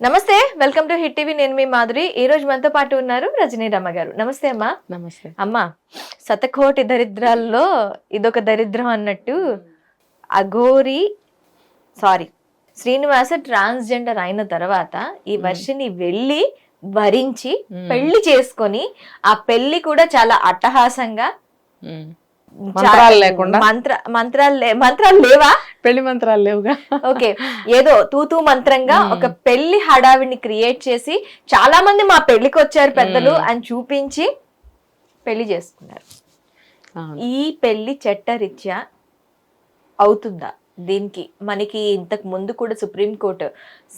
నమస్తే, welcome to hit TV. నేను మీ మాధురి. ఈ రోజు మనతో పాటు ఉన్నారు రజనీ రమ్మ గారు. నమస్తే అమ్మా. నమస్తే అమ్మా, శతకోటి దరిద్రాల్లో ఇదొక దరిద్రం అన్నట్టు అఘోరి శ్రీనివాస ట్రాన్స్జెండర్ అయిన తర్వాత ఈ వర్షిని వెళ్ళి వరించి పెళ్లి చేసుకొని ఆ పెళ్లి కూడా చాలా అట్టహాసంగా మంత్రాలు లేకుండా మంత్రాలు లేవా? పెళ్లి మంత్రాలు లేవుగా. ఓకే, ఏదో తూతూ మంత్రంగా ఒక పెళ్లి హడావిడిని క్రియేట్ చేసి చాలా మంది మా పెళ్లికి వచ్చారు పెద్దలు అని చూపించి పెళ్లి చేసుకున్నారు. ఈ పెళ్లి చట్టరీత్యా అవుతుందా? దీనికి మనకి ఇంతకు ముందు కూడా సుప్రీంకోర్టు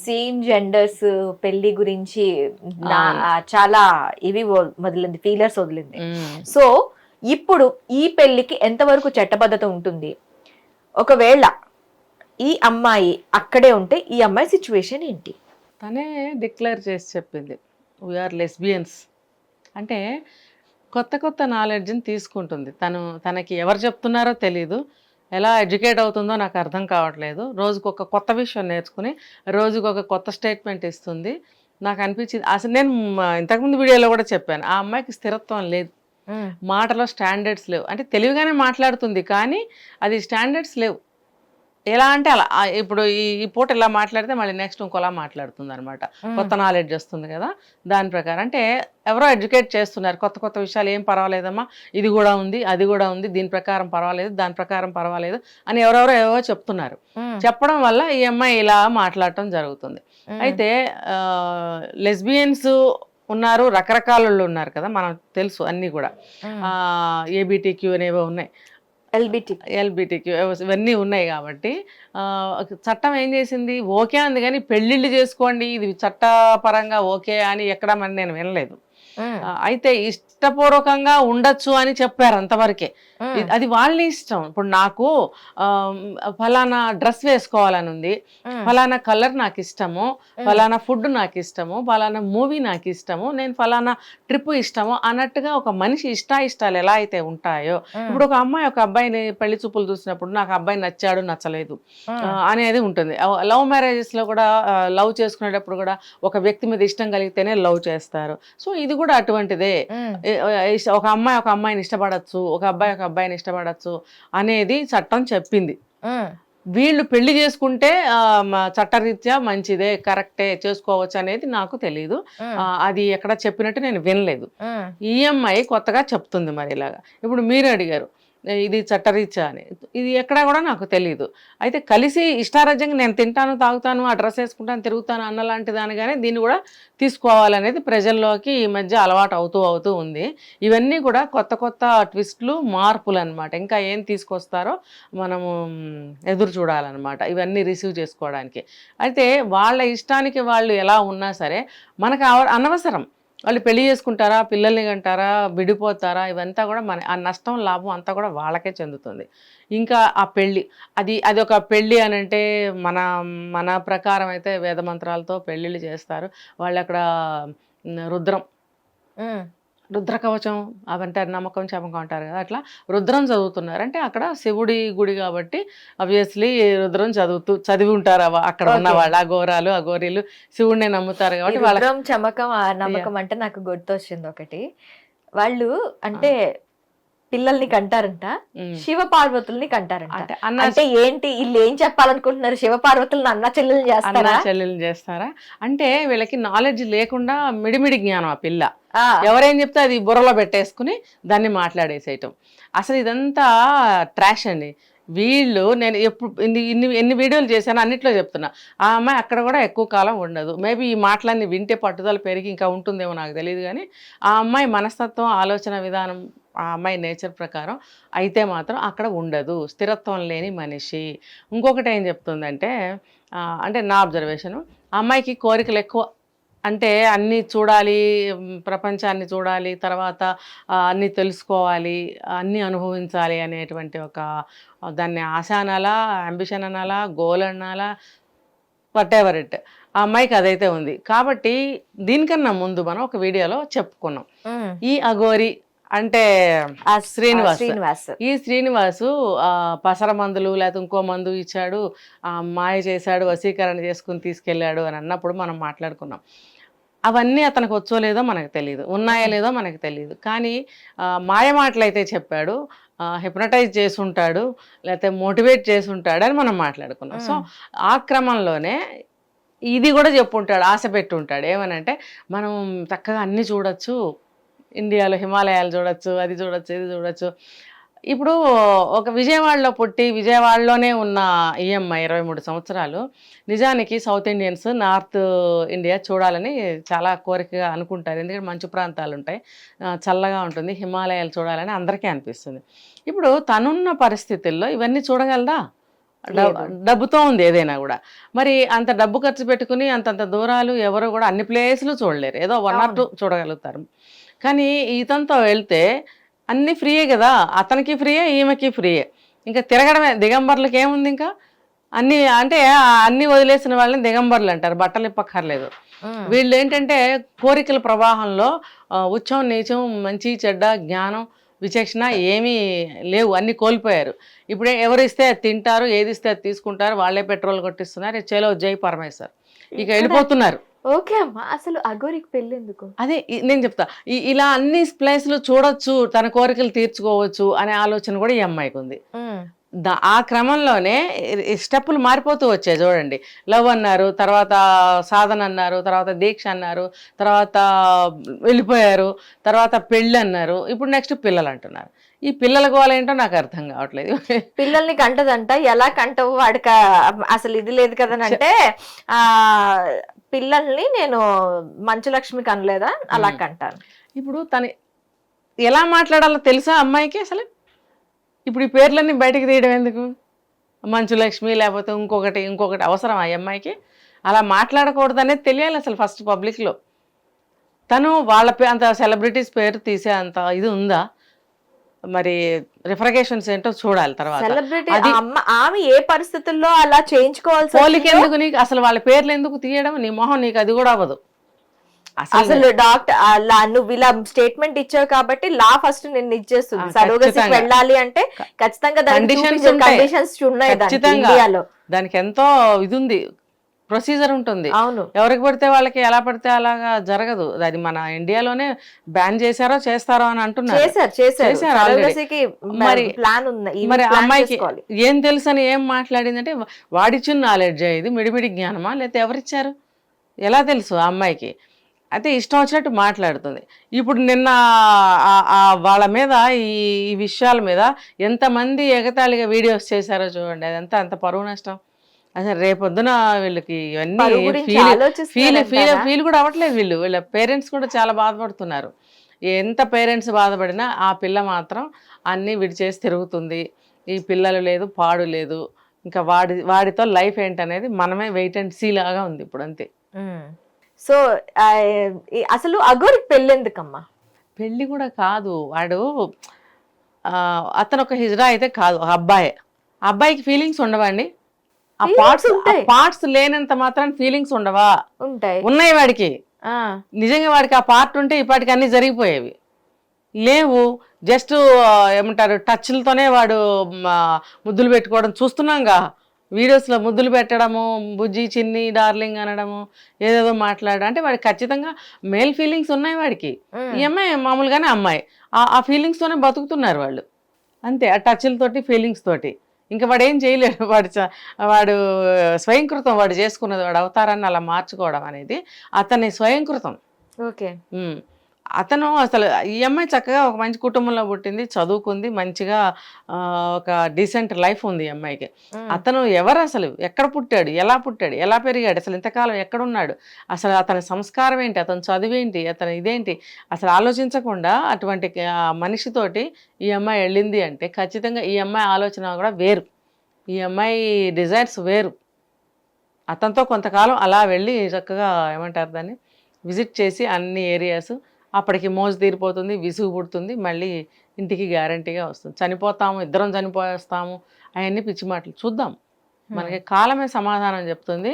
సేమ్ జెండర్స్ పెళ్లి గురించి చాలా ఇవి వదిలింది, ఫీలర్స్ వదిలింది. సో ఇప్పుడు ఈ పెళ్లికి ఎంతవరకు చట్టబద్ధత ఉంటుంది? ఒకవేళ ఈ అమ్మాయి అక్కడే ఉంటే ఈ అమ్మాయి సిచ్యువేషన్ ఏంటి? తనే డిక్లేర్ చేసి చెప్పింది, వీఆర్ లెస్బియన్స్. అంటే కొత్త కొత్త నాలెడ్జ్ని తీసుకుంటుంది. తనకి ఎవరు చెప్తున్నారో తెలీదు, ఎలా ఎడ్యుకేట్ అవుతుందో నాకు అర్థం కావట్లేదు. రోజుకు ఒక కొత్త విషయం నేర్చుకుని రోజుకు ఒక కొత్త స్టేట్మెంట్ ఇస్తుంది. నాకు అనిపించింది, అసలు నేను ఇంతకుముందు వీడియోలో కూడా చెప్పాను, ఆ అమ్మాయికి స్థిరత్వం లేదు, మాటలో స్టాండర్డ్స్ లేవు. అంటే తెలివిగానే మాట్లాడుతుంది కానీ అది స్టాండర్డ్స్ లేవు. ఎలా అంటే అలా ఇప్పుడు ఈ పూట ఇలా మాట్లాడితే మళ్ళీ నెక్స్ట్ ఇంకోలా మాట్లాడుతుంది అనమాట. కొత్త నాలెడ్జ్ వస్తుంది కదా, దాని ప్రకారం. అంటే ఎవరో ఎడ్యుకేట్ చేస్తున్నారు, కొత్త కొత్త విషయాలు ఏం పర్వాలేదమ్మా, ఇది కూడా ఉంది అది కూడా ఉంది, దీని ప్రకారం పర్వాలేదు దాని ప్రకారం పర్వాలేదు అని ఎవరెవరో ఏవో చెప్తున్నారు. చెప్పడం వల్ల ఈ అమ్మాయి ఇలా మాట్లాడటం జరుగుతుంది. అయితే లెస్బియన్స్ ఉన్నారు, రకరకాల ఉన్నారు కదా, మనం తెలుసు అన్నీ కూడా. ఏబిటిక్యూ అనేవో ఉన్నాయి, ఎల్బిటిక్యూ ఇవన్నీ ఉన్నాయి. కాబట్టి చట్టం ఏం చేసింది, ఓకే అంది కానీ పెళ్ళిళ్ళు చేసుకోండి ఇది చట్టపరంగా ఓకే అని ఎక్కడ మరి నేను వినలేదు. అయితే ఇష్టపూర్వకంగా ఉండొచ్చు అని చెప్పారు అంతవరకే. అది వాళ్ళ ఇష్టం. ఇప్పుడు నాకు ఫలానా డ్రెస్ వేసుకోవాలని ఉంది, ఫలానా కలర్ నాకు ఇష్టము, ఫలానా ఫుడ్ నాకు ఇష్టము, ఫలానా మూవీ నాకు ఇష్టము, నేను ఫలానా ట్రిప్ ఇష్టము అన్నట్టుగా ఒక మనిషి ఇష్టాలు ఎలా అయితే ఉంటాయో, ఇప్పుడు ఒక అమ్మాయి ఒక అబ్బాయిని పెళ్లి చూపులు చూసినప్పుడు నాకు అబ్బాయి నచ్చాడు నచ్చలేదు అనేది ఉంటుంది. లవ్ మ్యారేజెస్ లో కూడా లవ్ చేసుకునేటప్పుడు కూడా ఒక వ్యక్తి మీద ఇష్టం కలిగితేనే లవ్ చేస్తారు. సో ఇది కూడా అటువంటిదే. ఒక అమ్మాయిని ఇష్టపడచ్చు, ఒక అబ్బాయిని ఇష్టపడచ్చు అనేది చట్టం చెప్పింది. వీళ్ళు పెళ్లి చేసుకుంటే చట్టరీత్యా మంచిదే, కరెక్టే, చేసుకోవచ్చు అనేది నాకు తెలీదు. అది ఎక్కడ చెప్పినట్టు నేను వినలేదు. ఈఎంఐ కొత్తగా చెప్తుంది మరి ఇలాగా. ఇప్పుడు మీరు అడిగారు ఇది చట్టరీత్యా అని, ఇది ఎక్కడా కూడా నాకు తెలీదు. అయితే కలిసి ఇష్టారాజ్యంగా నేను తింటాను తాగుతాను ఆ డ్రెస్ వేసుకుంటాను తిరుగుతాను అన్నలాంటి దానిగానే దీన్ని కూడా తీసుకోవాలనేది ప్రజల్లోకి ఈ మధ్య అలవాటు అవుతూ ఉంది. ఇవన్నీ కూడా కొత్త కొత్త ట్విస్ట్లు, మార్పులు అనమాట. ఇంకా ఏం తీసుకొస్తారో మనము ఎదురు చూడాలన్నమాట ఇవన్నీ రిసీవ్ చేసుకోవడానికి. అయితే వాళ్ళ ఇష్టానికి వాళ్ళు ఎలా ఉన్నా సరే మనకు అనవసరం. వాళ్ళు పెళ్లి చేసుకుంటారా, పిల్లల్ని కంటారా, విడిపోతారా, ఇవంతా కూడా ఆ నష్టం లాభం అంతా కూడా వాళ్ళకే చెందుతుంది. ఇంకా ఆ పెళ్ళి అది ఒక పెళ్ళి అని అంటే మన ప్రకారం అయితే వేద మంత్రాలతో పెళ్ళిళ్ళు చేస్తారు. వాళ్ళు అక్కడ రుద్ర కవచం అవంటారు, నమ్మకం చమకం అంటారు కదా, అట్లా రుద్రం చదువుతున్నారు. అంటే అక్కడ శివుడి గుడి కాబట్టి ఆబ్వియస్లీ రుద్రం చదివి ఉంటారు అక్కడ ఉన్న వాళ్ళు. అఘోరాలు అఘోరీలు శివుడిని నమ్ముతారు కాబట్టి రుద్రం చమకం నమ్మకం అంటే నాకు గుర్తొచ్చింది ఒకటి. వాళ్ళు అంటే పిల్లల్ని కంటారంట, శివ పార్వతుల్ని కంటారంట. అంటే ఏంటి వీళ్ళు ఏం చెప్పాలనుకుంటున్నారు? శివ పార్వతులను అన్న చెల్లెలు చేస్తారా అంటే వీళ్ళకి నాలెడ్జ్ లేకుండా మిడిమిడి జ్ఞానం. ఆ పిల్ల ఎవరేం చెప్తే అది బుర్రలో పెట్టేసుకుని దాన్ని మాట్లాడేసేయటం. అసలు ఇదంతా ట్రాష్ అండి. వీళ్ళు నేను ఎప్పుడు ఎన్ని వీడియోలు చేశాను అన్నిట్లో చెప్తున్నా, ఆ అమ్మాయి అక్కడ కూడా ఎక్కువ కాలం ఉండదు. మేబీ ఈ మాటలన్నీ వింటే పట్టుదల పెరిగి ఇంకా ఉంటుందేమో నాకు తెలియదు. కానీ ఆ అమ్మాయి మనస్తత్వం, ఆలోచన విధానం, ఆ అమ్మాయి నేచర్ ప్రకారం అయితే మాత్రం అక్కడ ఉండదు. స్థిరత్వం లేని మనిషి. ఇంకొకటి ఏం చెప్తుందంటే, అంటే నా అబ్జర్వేషను, ఆ అమ్మాయికి కోరికలు ఎక్కువ. అంటే అన్నీ చూడాలి, ప్రపంచాన్ని చూడాలి, తర్వాత అన్నీ తెలుసుకోవాలి, అన్నీ అనుభవించాలి అనేటువంటి ఒక దాన్ని ఆశ అనాలా, అంబిషన్ అనాలా, గోల్ అనాలా, వాట్ ఎవర్ ఇట్, ఆ అమ్మాయికి అదైతే ఉంది. కాబట్టి దీనికన్నా ముందు మనం ఒక వీడియోలో చెప్పుకున్నాం, ఈ అఘోరి అంటే శ్రీనివాస్ ఈ శ్రీనివాసు పసర మందులు లేకపోతే ఇంకో మందు ఇచ్చాడు, మాయ చేశాడు, వశీకరణ చేసుకుని తీసుకెళ్ళాడు అని అన్నప్పుడు మనం మాట్లాడుకున్నాం. అవన్నీ అతనికి వచ్చో లేదో మనకు తెలియదు, ఉన్నాయో లేదో మనకు తెలియదు. కానీ మాయ మాటలు అయితే చెప్పాడు, హిప్నటైజ్ చేసి ఉంటాడు, లేకపోతే మోటివేట్ చేసి ఉంటాడు అని మనం మాట్లాడుకున్నాం. సో ఆ క్రమంలోనే ఇది కూడా చెప్పుంటాడు, ఆశ పెట్టి ఉంటాడు. ఏమనంటే మనం చక్కగా అన్నీ చూడొచ్చు, ఇండియాలో హిమాలయాలు చూడొచ్చు, అది చూడొచ్చు, ఇది చూడొచ్చు. ఇప్పుడు ఒక విజయవాడలో పుట్టి విజయవాడలోనే ఉన్న ఈఎంఐ 23 సంవత్సరాలు నిజానికి సౌత్ ఇండియన్స్ నార్త్ ఇండియా చూడాలని చాలా కోరికగా అనుకుంటారు. ఎందుకంటే మంచు ప్రాంతాలు ఉంటాయి, చల్లగా ఉంటుంది, హిమాలయాలు చూడాలని అందరికీ అనిపిస్తుంది. ఇప్పుడు తనున్న పరిస్థితుల్లో ఇవన్నీ చూడగలదా? డబ్బుతో ఉంది ఏదైనా కూడా. మరి అంత డబ్బు ఖర్చు పెట్టుకుని అంతంత దూరాలు ఎవరు కూడా అన్ని ప్లేసులు చూడలేరు, ఏదో 1 or 2 చూడగలుగుతారు. కానీ ఇతనితో వెళ్తే అన్నీ ఫ్రీయే కదా, అతనికి ఫ్రీయే, ఈమెకి ఫ్రీయే. ఇంకా తిరగడమే. దిగంబర్లకు ఏముంది ఇంకా? అన్నీ అంటే అన్నీ వదిలేసిన వాళ్ళని దిగంబర్లు అంటారు, బట్టలు ఇప్పక్కర్లేదు. వీళ్ళు ఏంటంటే కోరికల ప్రవాహంలో ఉచ్చం నీచం, మంచి చెడ్డ, జ్ఞానం, విచక్షణ ఏమీ లేవు, అన్నీ కోల్పోయారు. ఇప్పుడే ఎవరిస్తే అది తింటారు, ఏది ఇస్తే అది తీసుకుంటారు, వాళ్ళే పెట్రోల్ కొట్టిస్తున్నారు, చలో జై పరమేశ్వర్, ఇక వెళ్ళిపోతున్నారు. ఓకే అమ్మా, అసలు అఘోరికి పెళ్ళి ఎందుకు? అదే నేను చెప్తా. ఇలా అన్ని ప్లేస్లు చూడొచ్చు, తన కోరికలు తీర్చుకోవచ్చు అనే ఆలోచన కూడా ఈ అమ్మాయికి ఉంది. ఆ క్రమంలోనే స్టెప్పులు మారిపోతూ వచ్చాయి చూడండి. లవ్ అన్నారు, తర్వాత సాధన అన్నారు, తర్వాత దీక్ష అన్నారు, తర్వాత వెళ్ళిపోయారు, తర్వాత పెళ్ళి అన్నారు, ఇప్పుడు నెక్స్ట్ పిల్లలు అంటున్నారు. ఈ పిల్లల గోల ఏంటో నాకు అర్థం కావట్లేదు. పిల్లల్ని కంటదంట, ఎలా కంటవు వాడికి అసలు ఇది లేదు కదనంటే, పిల్లల్ని నేను మంచు లక్ష్మి కనలేదా అలా కంటాను. ఇప్పుడు తను ఎలా మాట్లాడాలో తెలుసా అమ్మాయికి అసలు? ఇప్పుడు ఈ పేర్లన్నీ బయటకు తీయడం ఎందుకు? మంచు లక్ష్మి లేకపోతే ఇంకొకటి అవసరం ఆ అమ్మాయికి? అలా మాట్లాడకూడదు అనేది తెలియాలి అసలు ఫస్ట్ పబ్లిక్లో. తను వాళ్ళ అంత సెలబ్రిటీస్ పేరు తీసే అంత ఇది ఉందా? మరి రిఫ్రిగేషన్స్ ఏంటో చూడాలి తర్వాత. ఆమె ఏ పరిస్థితుల్లో అలా చేయించుకోవాల్సి, పోలికి ఎందుకు నీకు అసలు? వాళ్ళ పేర్లు ఎందుకు తీయడం? నీ మొహం నీకు అది కూడా అవ్వదు అసలు. డాక్టర్ నువ్వు ఇలా స్టేట్మెంట్ ఇచ్చావు కాబట్టి లా ఫస్ట్ నేను ఇచ్చేస్తుంది. సరోగసికి వెళ్ళాలి అంటే ఖచ్చితంగా కండిషన్స్ ఉన్నాయి ఇండియాలో. దానికి ఎంతో ఇది ఉంది, ప్రొసీజర్ ఉంటుంది. అవును, ఎవరికి పడితే వాళ్ళకి ఎలా పడితే అలాగా జరగదు. అది మన ఇండియాలోనే బ్యాన్ చేస్తారో అని అంటున్నారు. మరి అమ్మాయికి ఏం తెలుసు అని ఏం మాట్లాడిందంటే వాడిచ్చిన నాలెడ్జ్, ఇది మిడిమిడి జ్ఞానమా లేకపోతే ఎవరిచ్చారు? ఎలా తెలుసు ఆ అమ్మాయికి? అయితే ఇష్టం వచ్చినట్టు మాట్లాడుతుంది. ఇప్పుడు నిన్న వాళ్ళ మీద ఈ విషయాల మీద ఎంతమంది ఎగతాళిగా వీడియోస్ చేశారో చూడండి. అదంతా అంత పరువు నష్టం. అసలు రేపొద్దున వీళ్ళకి ఇవన్నీ ఫీల్ కూడా అవ్వట్లేదు. వీళ్ళ పేరెంట్స్ కూడా చాలా బాధపడుతున్నారు. ఎంత పేరెంట్స్ బాధపడినా ఆ పిల్ల మాత్రం అన్నీ విడిచేసి తిరుగుతుంది. ఈ పిల్లలు లేదు, పాడు లేదు, ఇంకా వాడితో లైఫ్ ఏంటనేది మనమే వెయిట్ అండ్ సీ లాగా ఉంది ఇప్పుడు, అంతే. సో అసలు అఘోరికి పెళ్ళి ఎందుకమ్మా? పెళ్ళి కూడా కాదు, వాడు అతను ఒక హిజ్రా అయితే కాదు, అబ్బాయికి ఫీలింగ్స్ ఉండవండి. ఆ పార్ట్స్ లేనంత మాత్రం ఫీలింగ్స్ ఉండవా? ఉన్నాయి వాడికి. నిజంగా వాడికి ఆ పార్ట్ ఉంటే ఇప్పటికి అన్ని జరిగిపోయేవి. లేవు, జస్ట్ ఏమంటారు టచ్లతోనే వాడు ముద్దులు పెట్టుకోవడం చూస్తున్నాంగా వీడియోస్లో. ముద్దులు పెట్టడము, బుజ్జి, చిన్ని, డార్లింగ్ అనడము, ఏదేదో మాట్లాడడం. అంటే వాడికి ఖచ్చితంగా మేల్ ఫీలింగ్స్ ఉన్నాయి వాడికి. ఈ అమ్మాయి మామూలుగానే అమ్మాయి, ఆ ఫీలింగ్స్తోనే బతుకుతున్నారు వాళ్ళు, అంతే. ఆ టచ్లతోటి ఫీలింగ్స్ తోటి ఇంకా వాడు ఏం చేయలేడు. వాడు స్వయంకృతం, వాడు చేసుకున్నది, వాడు అవతారాన్ని అలా మార్చుకోవడం అనేది అతని స్వయంకృతం. ఓకే. అతను అసలు ఈ అమ్మాయి చక్కగా ఒక మంచి కుటుంబంలో పుట్టింది, చదువుకుంది, మంచిగా ఒక డీసెంట్ లైఫ్ ఉంది ఈ అమ్మాయికి. అతను ఎవరు అసలు? ఎక్కడ పుట్టాడు, ఎలా పెరిగాడు, అసలు ఇంతకాలం ఎక్కడున్నాడు, అసలు అతని సంస్కారం ఏంటి, అతని చదువేంటి, అతను ఇదేంటి అసలు ఆలోచించకుండా అటువంటి మనిషితోటి ఈ అమ్మాయి వెళ్ళింది అంటే ఖచ్చితంగా ఈ అమ్మాయి ఆలోచన కూడా వేరు, ఈ అమ్మాయి డిజైర్స్ వేరు. అతనితో కొంతకాలం అలా వెళ్ళి చక్కగా ఏమంటారు దాన్ని విజిట్ చేసి అన్ని ఏరియాస్, అప్పటికి మోజు తీరిపోతుంది, విసుగు పుడుతుంది, మళ్ళీ ఇంటికి గ్యారంటీగా వస్తుంది. చనిపోతాము, ఇద్దరం చనిపోయేస్తాము, అవన్నీ పిచ్చి మాటలు. చూద్దాం, మనకి కాలమే సమాధానం చెప్తుంది.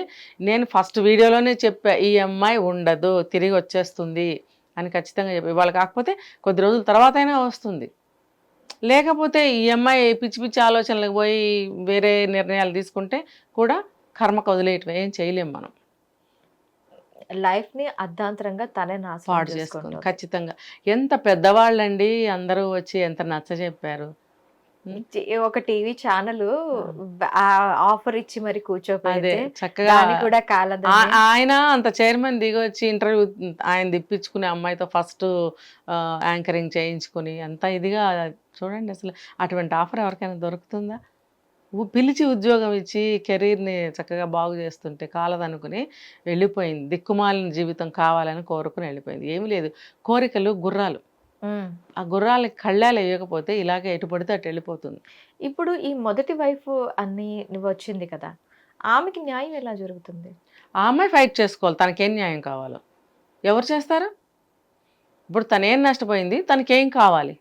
నేను ఫస్ట్ వీడియోలోనే చెప్పా, ఈ అమ్మాయి ఉండదు, తిరిగి వచ్చేస్తుంది, అని ఖచ్చితంగా చెప్పి ఇవాళ కాకపోతే కొద్ది రోజుల తర్వాత అయినా వస్తుంది. లేకపోతే ఈ అమ్మాయి పిచ్చి పిచ్చి ఆలోచనలకు పోయి వేరే నిర్ణయాలు తీసుకుంటే కూడా కర్మకు వదిలేయటం, ఏం చేయలేం మనం. లైఫ్ ని అర్ధాంతరంగా తనే నాశనం పాడు చేసుకుంది చేసుకుంటుంది. ఖచ్చితంగా. ఎంత పెద్దవాళ్ళండి అందరూ వచ్చి ఎంత నచ్చ చెప్పారు. ఒక టీవీ ఛానల్ ఆఫర్ ఇచ్చి మరి అదే కూర్చోపోతే చక్కగా దాన్ని కూడా కాలదని ఆయన అంత చైర్మన్ దిగొచ్చి ఇంటర్వ్యూ ఆయన దిప్పించుకుని అమ్మాయితో ఫస్ట్ యాంకరింగ్ చేయించుకుని అంత ఇదిగా చూడండి. అసలు అటువంటి ఆఫర్ ఎవరికైనా దొరుకుతుందా? పిలిచి ఉద్యోగం ఇచ్చి కెరీర్ని చక్కగా బాగు చేస్తుంటే కాలదనుకుని వెళ్ళిపోయింది. దిక్కుమాలిన జీవితం కావాలని కోరుకుని వెళ్ళిపోయింది. ఏమీ లేదు, కోరికలు గుర్రాలు. ఆ గుర్రాలకి కళ్ళాలు వేయకపోతే ఇలాగే ఎటు పడితే అటు వెళ్ళిపోతుంది. ఇప్పుడు ఈ మొదటి వైఫ్ అన్ని నువ్వు వచ్చింది కదా, ఆమెకి న్యాయం ఎలా జరుగుతుంది? ఆ అమ్మాయి ఫైట్ చేసుకోవాలి, తనకేం న్యాయం కావాలో. ఎవరు చేస్తారు? ఇప్పుడు తనేం నష్టపోయింది, తనకేం కావాలి,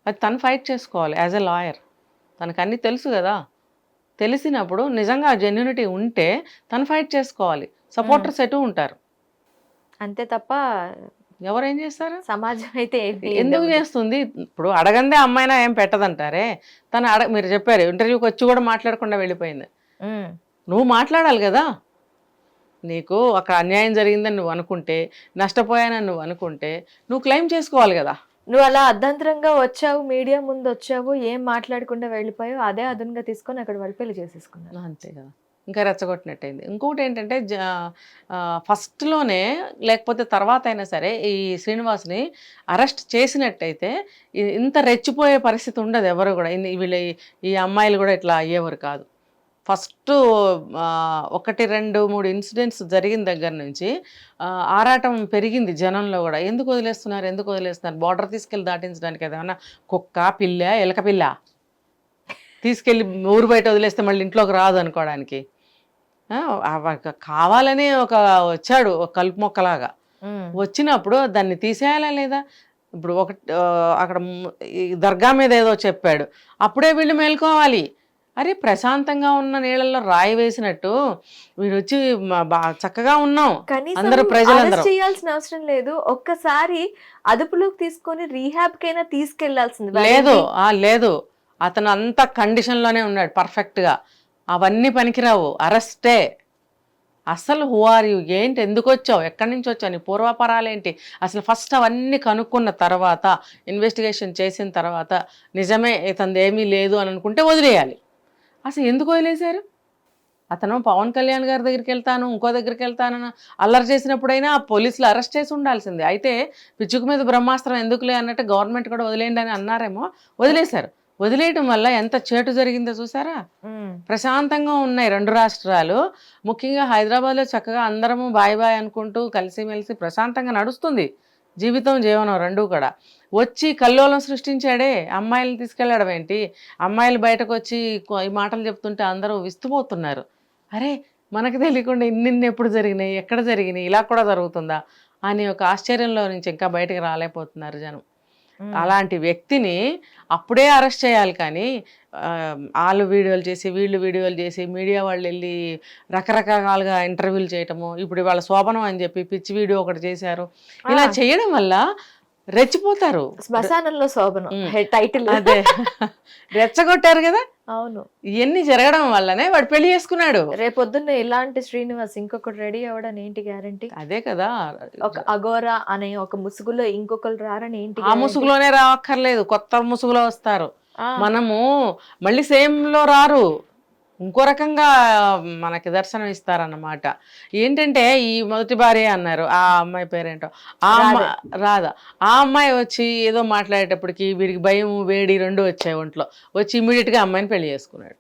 అది తను ఫైట్ చేసుకోవాలి యాజ్ ఎ లాయర్. తనకు అన్నీ తెలుసు కదా, తెలిసినప్పుడు నిజంగా జెన్యూనిటీ ఉంటే తను ఫైట్ చేసుకోవాలి. సపోర్టర్స్ ఎటు ఉంటారు, అంతే తప్ప ఎవరేం చేస్తారు? సమాజం అయితే ఎందుకు చేస్తుంది? ఇప్పుడు అడగందే అమ్మాయినా ఏం పెట్టదంటారే. తను మీరు చెప్పారు ఇంటర్వ్యూకి వచ్చి కూడా మాట్లాడకుండా వెళ్ళిపోయింది. నువ్వు మాట్లాడాలి కదా. నీకు అక్కడ అన్యాయం జరిగిందని నువ్వు అనుకుంటే, నష్టపోయానని నువ్వు అనుకుంటే నువ్వు క్లెయిమ్ చేసుకోవాలి కదా. నువ్వు అలా అర్ధాంతరంగా వచ్చావు, మీడియా ముందు వచ్చావు, ఏం మాట్లాడకుండా వెళ్ళిపోయావు, అదే అదునుగా తీసుకొని అక్కడ వాళ్ళు పెళ్లి చేసేసుకున్నాను. అంతే కదా, ఇంకా రెచ్చగొట్టినట్టయింది. ఇంకొకటి ఏంటంటే ఫస్ట్లోనే లేకపోతే తర్వాత అయినా సరే ఈ శ్రీనివాస్ని అరెస్ట్ చేసినట్టయితే ఇంత రెచ్చిపోయే పరిస్థితి ఉండదు ఎవరు కూడా. వీళ్ళ ఈ అమ్మాయిలు కూడా ఇట్లా అయ్యేవారు కాదు. ఫస్ట్ 1, 2, 3 ఇన్సిడెంట్స్ జరిగిన దగ్గర నుంచి ఆరాటం పెరిగింది జనంలో కూడా. ఎందుకు వదిలేస్తున్నారు? బార్డర్ తీసుకెళ్ళి దాటించడానికి ఏదైనా కుక్క పిల్ల ఎలక పిల్ల తీసుకెళ్ళి ఊరు బయట వదిలేస్తే మళ్ళీ ఇంట్లోకి రాదు అనుకోవడానికి కావాలని వచ్చాడు ఒక కలుపు మొక్కలాగా. వచ్చినప్పుడు దాన్ని తీసేయాలా లేదా? ఇప్పుడు అక్కడ దర్గా మీద ఏదో చెప్పాడు, అప్పుడే వీళ్ళు మేల్కోవాలి. అరే ప్రశాంతంగా ఉన్న నీళ్ళల్లో రాయి వేసినట్టు వీడు వచ్చి చక్కగా ఉన్నాం అందరూ ప్రజలందరూ. చేయాల్సిన అవసరం లేదు, ఒక్కసారి అదుపులోకి తీసుకొని రీహాబ్ కైనా తీసుకెళ్లాల్సింది. లేదు, అతను అంత కండిషన్లోనే ఉన్నాడు పర్ఫెక్ట్గా. అవన్నీ పనికిరావు, అరెస్టే. అసలు హూ ఆర్ యూ, ఏంటి, ఎందుకు వచ్చావు, ఎక్కడి నుంచి వచ్చావు, నీ పూర్వపరాలేంటి, అసలు ఫస్ట్ అవన్నీ కనుక్కున్న తర్వాత ఇన్వెస్టిగేషన్ చేసిన తర్వాత నిజమే ఇతనిది ఏమీ లేదు అని అనుకుంటే వదిలేయాలి. అసలు ఎందుకు వదిలేశారు? అతను పవన్ కళ్యాణ్ గారి దగ్గరికి వెళ్తాను, ఇంకో దగ్గరికి వెళ్తానని అల్లరి చేసినప్పుడైనా పోలీసులు అరెస్ట్ చేసి ఉండాల్సిందే. అయితే పిచ్చుకు మీద బ్రహ్మాస్త్రం ఎందుకులే అన్నట్టు గవర్నమెంట్ కూడా వదిలేయండి అని అన్నారేమో, వదిలేశారు. వదిలేయటం వల్ల ఎంత చేటు జరిగిందో చూసారా. ప్రశాంతంగా ఉన్నాయి 2 రాష్ట్రాలు, ముఖ్యంగా హైదరాబాద్లో చక్కగా అందరము బాయ్ బాయ్ అనుకుంటూ కలిసిమెలిసి ప్రశాంతంగా నడుస్తుంది జీవితం జీవనం రెండూ కూడా. వచ్చి కల్లోలం సృష్టించాడే, అమ్మాయిలను తీసుకెళ్ళడం ఏంటి, అమ్మాయిలు బయటకు వచ్చి ఈ మాటలు చెప్తుంటే అందరూ విస్తుపోతున్నారు. అరే మనకు తెలియకుండా ఇన్ని ఎప్పుడు జరిగినాయి, ఎక్కడ జరిగినాయి, ఇలా కూడా జరుగుతుందా అని ఒక ఆశ్చర్యంలో నుంచి ఇంకా బయటకు రాలేకపోతున్నారు జనం. అలాంటి వ్యక్తిని అప్పుడే అరెస్ట్ చేయాలి కానీ వాళ్ళు వీడియోలు చేసి వీళ్ళు వీడియోలు చేసి మీడియా వాళ్ళు వెళ్ళి రకరకాలుగా ఇంటర్వ్యూలు చేయటము. ఇప్పుడు వాళ్ళ శోభనం అని చెప్పి పిచ్చి వీడియో ఒకటి చేశారు. ఇలా చేయడం వల్ల రెచ్చిపోతారు. శ్మశానంలో శోభనం టైటిల్ అదే రెచ్చగొట్టారు కదా. అవును, ఇవన్నీ జరగడం వల్లనే వాడు పెళ్లి చేసుకున్నాడు. రేపొద్దున్న ఇలాంటి శ్రీనివాస్ ఇంకొకటి రెడీ అవ్వడం ఏంటి గ్యారంటీ? అదే కదా, ఒక అఘోరా అనే ఒక ముసుగులో ఇంకొకరు రారని ఏంటి? ఆ ముసుగులోనే రావక్కర్లేదు, కొత్త ముసుగులో వస్తారు. మనము మళ్ళీ సేమ్ లో రారు, ఇంకో రకంగా మనకి దర్శనం ఇస్తారన్నమాట. ఏంటంటే ఈ మొదటి భార్య అన్నారు, ఆ అమ్మాయి పేరేంటో, రాధా. ఆ అమ్మాయి వచ్చి ఏదో మాట్లాడేటప్పటికి వీడికి భయం వేడి 2 వచ్చాయి ఒంట్లో. వచ్చి ఇమీడియట్గా అమ్మాయిని పెళ్లి చేసుకున్నాడు.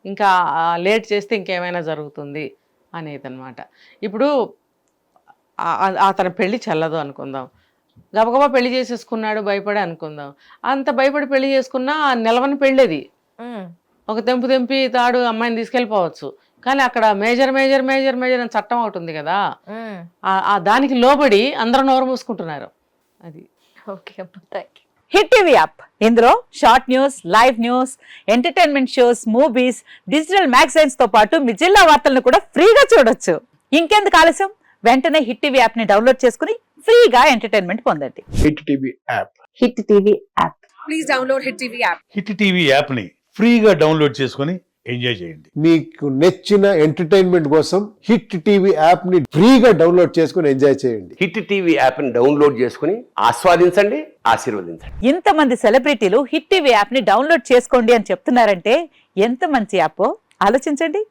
ఇంకా లేట్ చేస్తే ఇంకేమైనా జరుగుతుంది అనేది అనమాట. ఇప్పుడు అతని పెళ్లి చెల్లదు అనుకుందాం, గబగబా పెళ్లి చేసేసుకున్నాడు భయపడి అనుకుందాం. అంత భయపడి పెళ్లి చేసుకున్నా నిలవని పెళ్ళేది. ఒక తెంపి తాడు అమ్మాయిని తీసుకెళ్ళిపోవచ్చు, కానీ అక్కడ మేజర్ అని చట్టం ఒకటి ఉంది కదా, దానికి లోబడి అందరూ నోరు మూసుకుంటున్నారు. అది హిట్ టీవీ యాప్, ఇందులో short news, live news, entertainment shows, movies, digital magazines తో పాటు మీ జిల్లా వార్తలను కూడా ఫ్రీగా చూడొచ్చు. ఇంకెందుకు ఆలస్యం, వెంటనే హిట్ టీవీ యాప్ ని డౌన్లోడ్ చేసుకుని ఫ్రీగా ఎంటర్టైన్మెంట్ పొందండి. Hit TV app. Hit TV app. Hit TV యాప్ని ఫ్రీగా డౌన్లోడ్ చేసుకొని ఎంజాయ్ చేయండి. మీకు నచ్చిన ఎంటర్టైన్మెంట్ కోసం హిట్ టీవీ యాప్ ని ఫ్రీగా డౌన్లోడ్ చేసుకుని ఎంజాయ్ చేయండి. హిట్ టీవీ యాప్ని డౌన్లోడ్ చేసుకుని ఆస్వాదించండి, ఆశీర్వదించండి. ఇంతమంది సెలబ్రిటీలు హిట్ టీవీ యాప్ ని డౌన్లోడ్ చేసుకోండి అని చెప్తున్నారంటే ఎంత మంచి యాప్ ఆలోచించండి.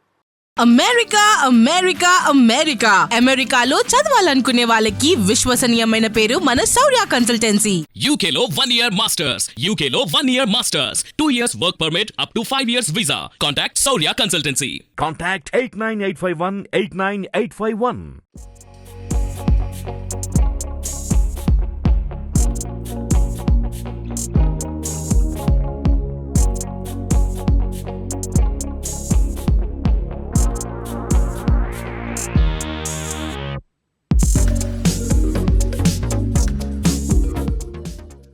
అమెరికా అమెరికా అమెరికా అమెరికాలో చదవాలనుకునే వాళ్ళకి విశ్వసనీయమైన పేరు మన శౌర్య కన్సల్టెన్సీ. UK లో 1 year masters. UK లో 1 year masters. 2 years work permit up to 5 years visa. Contact Saurya Consultancy. Contact 89851 89851.